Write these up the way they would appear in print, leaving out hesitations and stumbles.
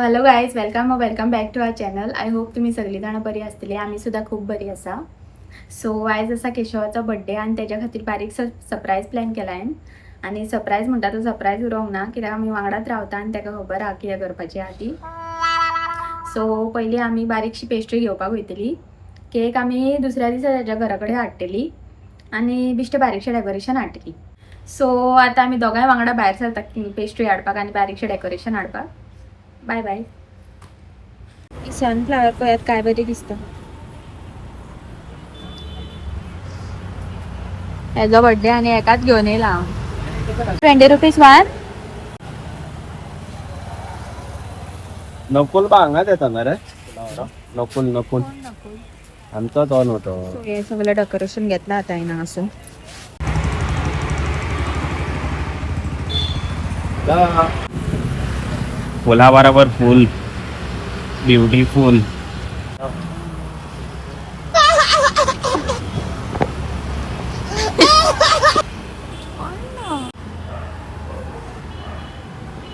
Hello guys, welcome back to our channel. I hope तुम्ही सगळी जाणं बरी असतली. आम्ही सुद्धा खूप बरी असा. सो आयज असा केशवाचा बड्डे आणि त्याच्या खातीर बारीक सरप्राईज प्लॅन केला आहे. आणि सरप्राईज म्हणटा तो सरप्राईज उरोंक ना, कित्याक आमी वांगडाच रावता आणि ताका खबर आहा कितें करपाचें आहा ती. सो पयलीं आमी बारीकशी पेस्ट्री घेवपाक वयतली. केक आमी दुसऱ्या दिसा ताच्या घरा कडेन हाडटली आणि बिश्टें बारीकशें डेकोरेशन हाडटली. सो आतां आमी दोगांय वांगडा भायर सरता पेस्ट्री हाडपाक आणि बारीकशें डेकोरेशन हाडपाक. Bye bye. सनफ्लावर पळयात काय बरी दिसता. हेजो बड्डे आणि एकाच घेवन येयला हांव. 20 रुपीज वन. नकुल भांगात येता मरे. नकुल आमचो तो नव्हतो. हे सगळं डेकोरेशन घेतला आता हांवें असो. फुला बरोबर फुल ब्युटिफुल.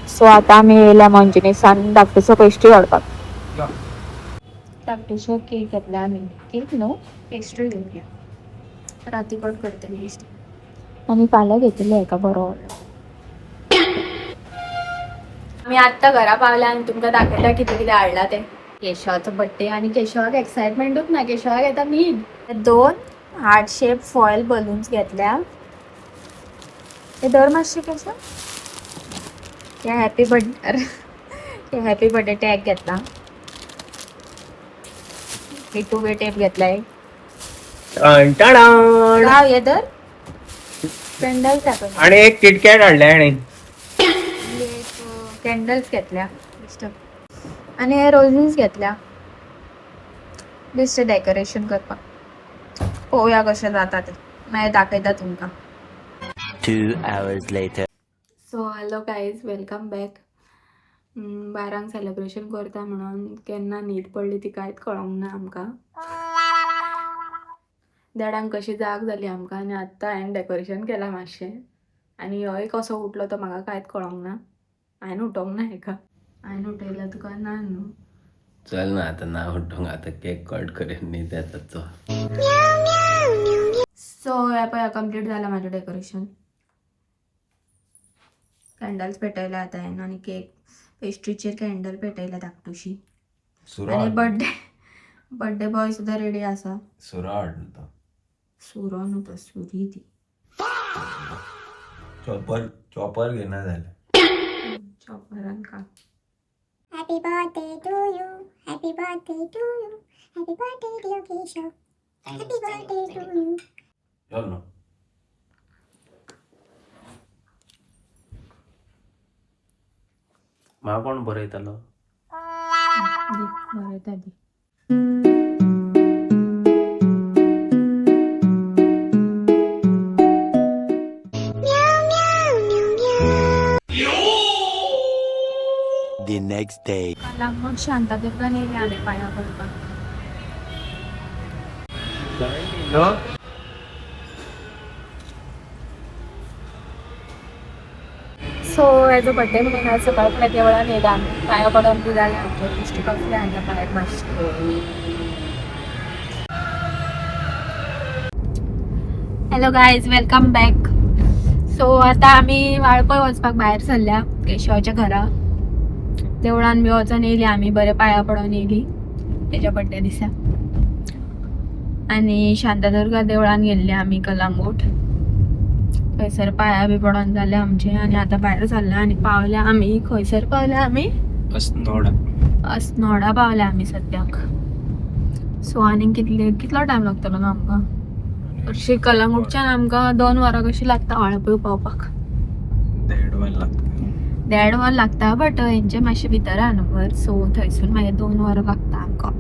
सो आता आम्ही येयल्या मंजुनेसान धाकटुसो पेस्ट्री हाडपाक. धाकटुसो केक घेतला आमी. केक न्हू, पेस्ट्री घेतल्या. राती कट करतली आणि फाल्यां घेतली हेका बरो. आमी आत्तां घरा पावल्या आणि तुमकां दाखयता कितें कितें हाडला तें. केशवाचो बड्डे आणि केशवाक एक्साइटमेंटूच ना. केशवाक येता न्हीद. 2 हार्ट शेप फॉयल बलून्स घेतल्या. ते दर मातशे केशव. ते हॅपी बर्थडे टॅग घेतला. टू-वे टेप घेतलाय. गाव ये तर कॅन्डल्स टाकून आणि एक किटकॅट हाडले आणि कॅन्डल्स घेतल्या आणि हे रोजीस घेतल्या. बेस्ट डेकोरेशन करपाक. पळोवया कशें जाता ते, मागीर दाखयता तुमकां. 2 hours later. So hello guys, welcome back. 12 celebration करता म्हणून केन्ना न्हीद पडली ती कांयच कळोंक ना आमकां. 1:30 कशी जाग जाली आमकां आनी आत्तां हांवें डेकोरेशन केलां मातशें. आनी होय कसो उठलो तो म्हाका कांयच कळोंक ना. हांवें उठोवंक ना हेका. हांवें उठयला तुका ना न्हू. चल ना आता ना उठूंक आता केक कट करेन न्ही त्याचा. सो हे पळय कंप्लीट जालां माझं डेकोरेशन. कॅन्डल्स पेटयल्या आता हांवें आणि केक पेस्ट्रीचेर कॅन्डल पेटयल्या धाकटुशी. आणि बर्थडे बॉय सुद्धा रेडी आसा. सुरो हाडलो. सुरो न्हू तो, सुरी ती. चॉपर घेना जालें. चॉपरान का. Happy birthday to you. Happy birthday to you. Happy birthday dear Keshav. Happy birthday to you. चल ना. म्हाका कोण बरयतालो? बरं येता दी. The next day. मग शांततेतल्यान येयले आमी पांयां पडपाक. सो हेजो बड्डे म्हणून आज सकाळ फुडें देवळान येयला आमी. पांयां पडोन बी जालें आमचें. दिश्टी कसलें हाडला पांयाक मातशें. Hello guys, welcome back. So आतां आमी वाळपय वचपाक भायर सरल्या केशवाच्या घरा. देवळान बी वचोन येयली आमी. बरें पांयां पडोन येयली तेज्या बड्डे दिसा. आनी शांतादुर्गा देवळान गेल्ले आमी कलंगूट. थंयसर पांयां बी पडोन जालें आमचें. आनी आतां भायर सरल्या आनी पावल्या आमी. खंयसर पावल्या आमी? अस्नोडा पावल्या आमी सद्याक. सो आनीक कितलो टायम लागतलो न्हू आमकां? हरशीं कलंगूटच्यान आमकां 2 वरां कशी लागता वाळपय पावपाक. 1.5 वर लागता. बट हेंचे मातशे भितर आहा न्हू घर. सो थंयसून मागीर 2 वरां लागता आमकां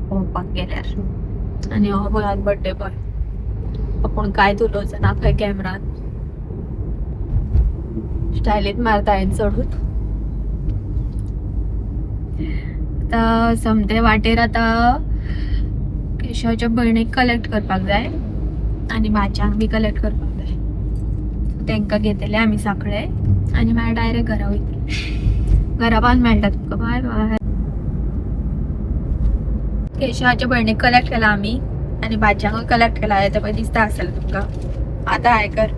पळोवपाक गेल्यार. आनी हो पळयात बड्डे बॉय. आपूण कांयच उलोवचो ना खंय कॅमेरान. स्टायलीत मारता हांवें चडूच. आतां समते वाटेर आतां केशवाच्या भयणीक कलेक्ट करपाक जाय आनी भाच्यांक बी कलेक्ट करपाक जाय. तांकां घेतले आमी साखळे आनी मागीर डायरेक्ट घरा वयतली. घरा पावन मेळटा तुमका. Bye bye. केशवाच्या भयणीक कलेक्ट केला आम्ही आणि भाज्यांक कलेक्ट केला. ते पण दिसता असेल तुमका. आता हाय कर.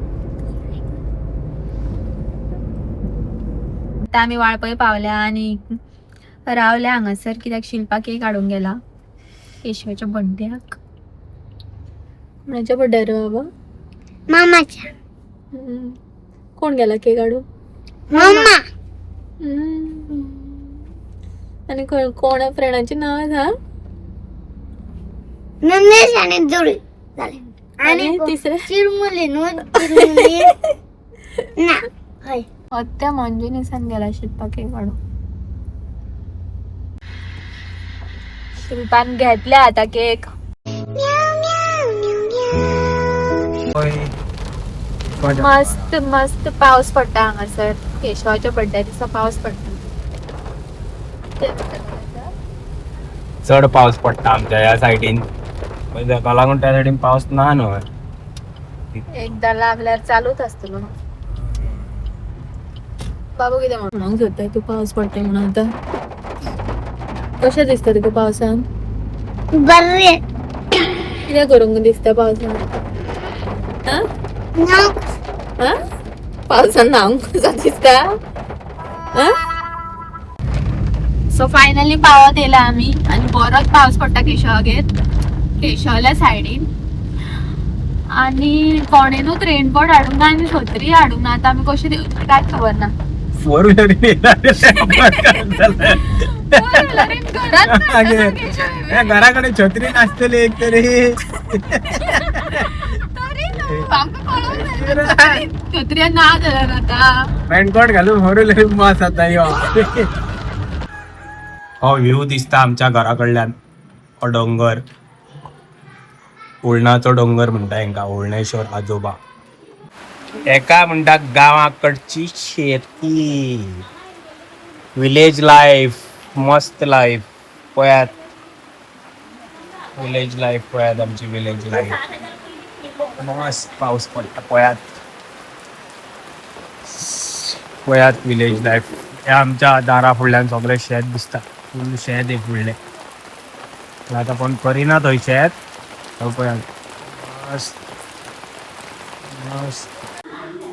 आता आम्ही वाळपय पावल्या आणि रावल्या हांगासर कित्याक शिल्पा केक हाडून गेला केशवाच्या बड्डेक. कोणाच्या बड्डे रे बाबा? मामाच्या. कोण गेला केक हाडून? मम्मा. आणि कोणा फ्रेंडाचे नाव सांग. नंदेश आणि जुळी झाले. आणि तिसरे चिरमुली चिरमुली ना होय. त्या मंजुनीसान गेला शिल्पा केक काढून. शिल्पान घेतल्या आता केक. मस्त मस्त पाऊस पडता हांगासर. केशवाच्या बड्डे दिसा पाऊस पडता. चड पावस पडटा आमच्या ह्या सायडीन. ताका लागून त्या सायडीन पावस ना न्हय. एकदा लागल्यार चालूच असतलो. बाबू कितें म्हणूंक सोदता तू पावस पडटा म्हणून आता? कशें दिसता तुका पावसान? बरे. कितें करूंक दिसता पावसान? पावसान न्हावंक कसो दिसता? सो फायनली पावत येयला आम्ही आणि बरोच पावस पडटा केशवाल्या सायडीन. आणि कोणेनूच रेनकोट हाडूंक ना आनी छत्री हाडूंक ना. आता आमी कशें देवची कांयच खबर ना. 4 व्हिलरीन घराकडे छत्री नासतली एक तरी. छत्री ना जाल्यार आता रेनकोट घालून 4 व्हिलरीन मस्त आता यो. हो व्ह्यू दिसता आमच्या घराकडल्यान. हो डोंगर उळणाचो डोंगर म्हणटा हेंका. उळणेश्वर आजोबा. एका म्हणटा गावाकडची शेती. Village life. मस्त लाईफ पळयात. विलेज लाईफ पळयात आमची. विलेज लाईफ मस्त. पाऊस पडटा पळयात. पळयात विलेज लाईफ. हे आमच्या दारा फुडल्यान सगळें शेत दिसता. फूल शेत आहे फुडलें. आता कोण करिना थंय शेत. पळयात मस्त मस्त.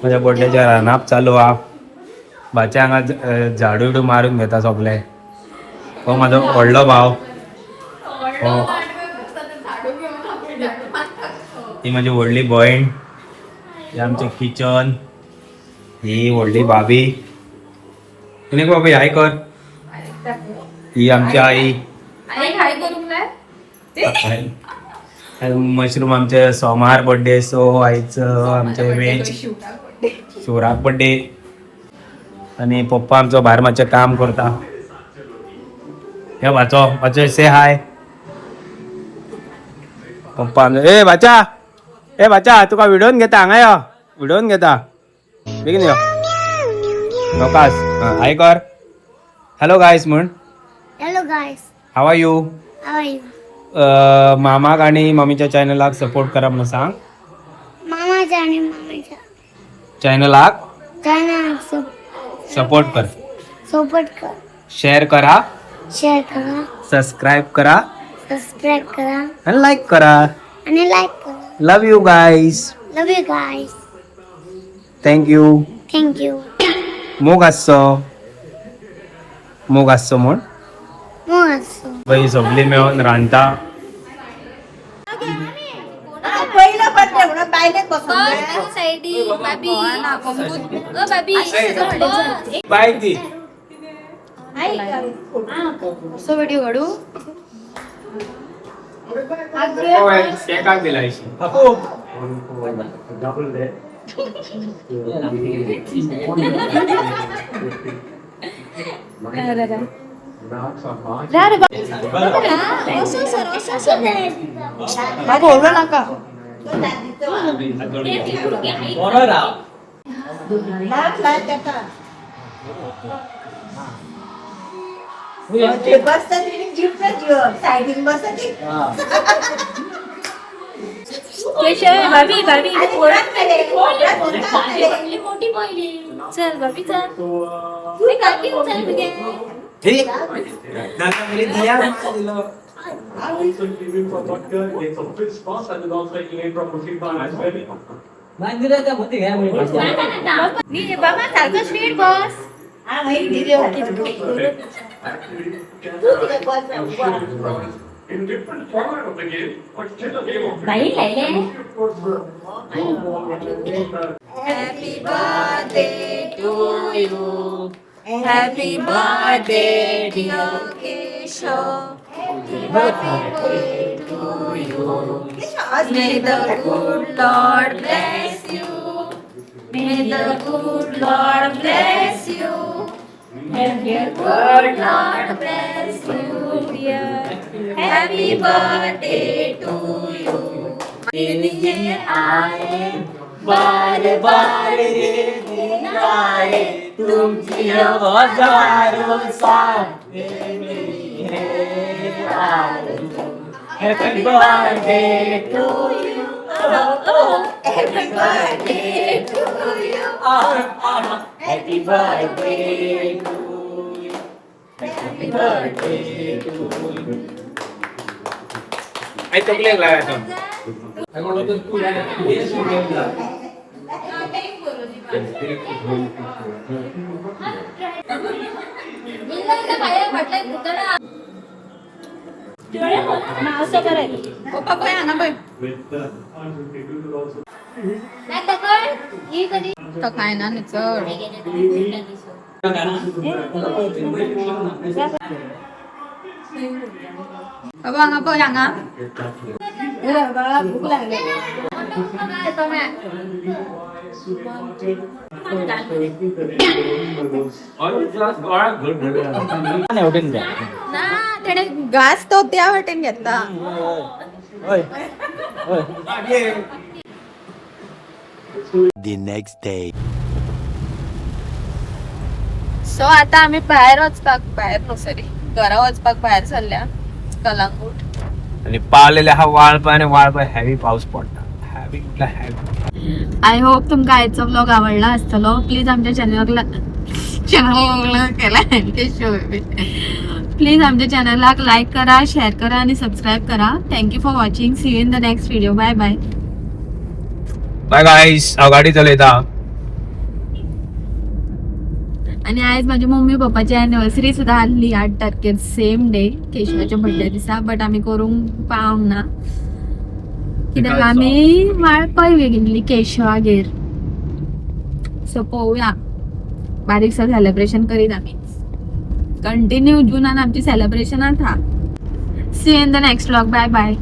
माझ्या बड्डेच्या रानाप चालू हा. भाच्या हांगा झाडू बिडू मारून घेता सगळे. हो म्हाजो व्हडलो भाव. हो ही माझी व्हडली भयण. हे आमचें किचन. ही व्हडली भाभी. तुने बाबा हाय कर. ही आमची आई. मशरूम आमचे सोमार बर्थडे. सो आयच आमचे वेज शिवराक बर्थडे. आणि पप्पा आमचो भायर मातशें काम करता. हे भाचो से हाय. पप्पा आमचो ए भाचा तुका व्हिडिओन घेता. हांगा यो व्हिडिओन घेता. बेगीन यो. नोकास हाय कर. हॅलो गायस म्हण. Hello guys. How are you. How are you. मामाक आणि मम्मीच्या चॅनलाक सपोर्ट करा म्हणून सांग. मामाच्या आणि मम्मीच्या चॅनलाक सपोर्ट कर. कर. शेअर करा. करा. सबस्क्राईब करा. करा आणि लाईक करा. आणि लाईक करा. Love you guys. Love you guys. Thank you. Thank you. मोग आसो म्हण. मग असो. बाई सगळी मेळून रांदता. बाय ती सो व्हिडिओ काढू. केकाक दिला. बोलू नका. केशव भाभी मोठी पहिली चल बाबी चल मी काकी चल तुगे ठीक दादा मेरे दिया दिलो Also giving for vodka, it's a bit fast and without taking a proper feed by ice baby. नी बाबा सारखं speed bus In different format of the game, but still a game of बाई लायले Happy birthday to you. Happy birthday, dear Keshav. Happy birthday to you. May the good Lord bless you. May the good Lord bless you. May the good Lord bless you, dear. Happy birthday to you. दिन आए बार बार दिन आए तुमची हजारों साल Happy birthday to you. Happy birthday to you. Happy birthday to you. Happy birthday to you. आई तो leg लगा तो असं करायचं पप्पा काय आणा बाई नाही दगड ही कधी तर काय ना चढ बाबा हांगा पळय हांगा बाबा भूक लागली ना तेणे घास तो त्या वाटेन घेतला The next day. सो आता आम्ही बाहेर नो सॉरी घरा वचपाक भायर सरल्या कलांगूट आणि पाळलेल्या हा वाळपाय हेवी पाऊस पडटा हेवी कुठला हेवी आय होप तुमका आजचा व्लॉग आवडला असतलो प्लीज आमच्या चॅनलला प्लीज आमच्या चॅनलला लाईक करा शेअर करा आणि सबस्क्राईब करा thank you for watching see you in the next video bye bye bye guys गाडी चलयता आणि आज माझ्या मम्मी पप्पाची एनिव्हर्सरी सुद्धा आली 8 तारखेर सेम डे केशवाच्या बर्थडे दिसा बट आम्ही करूंक पावंक ना कित्याक आमी वाळपय गेल्ली केशवागेर सो पळोवया बारीकसो सेलिब्रेशन करीत आमी कंटिन्यू जुनान आमची सेलिब्रेशन आसा see you in the next vlog bye bye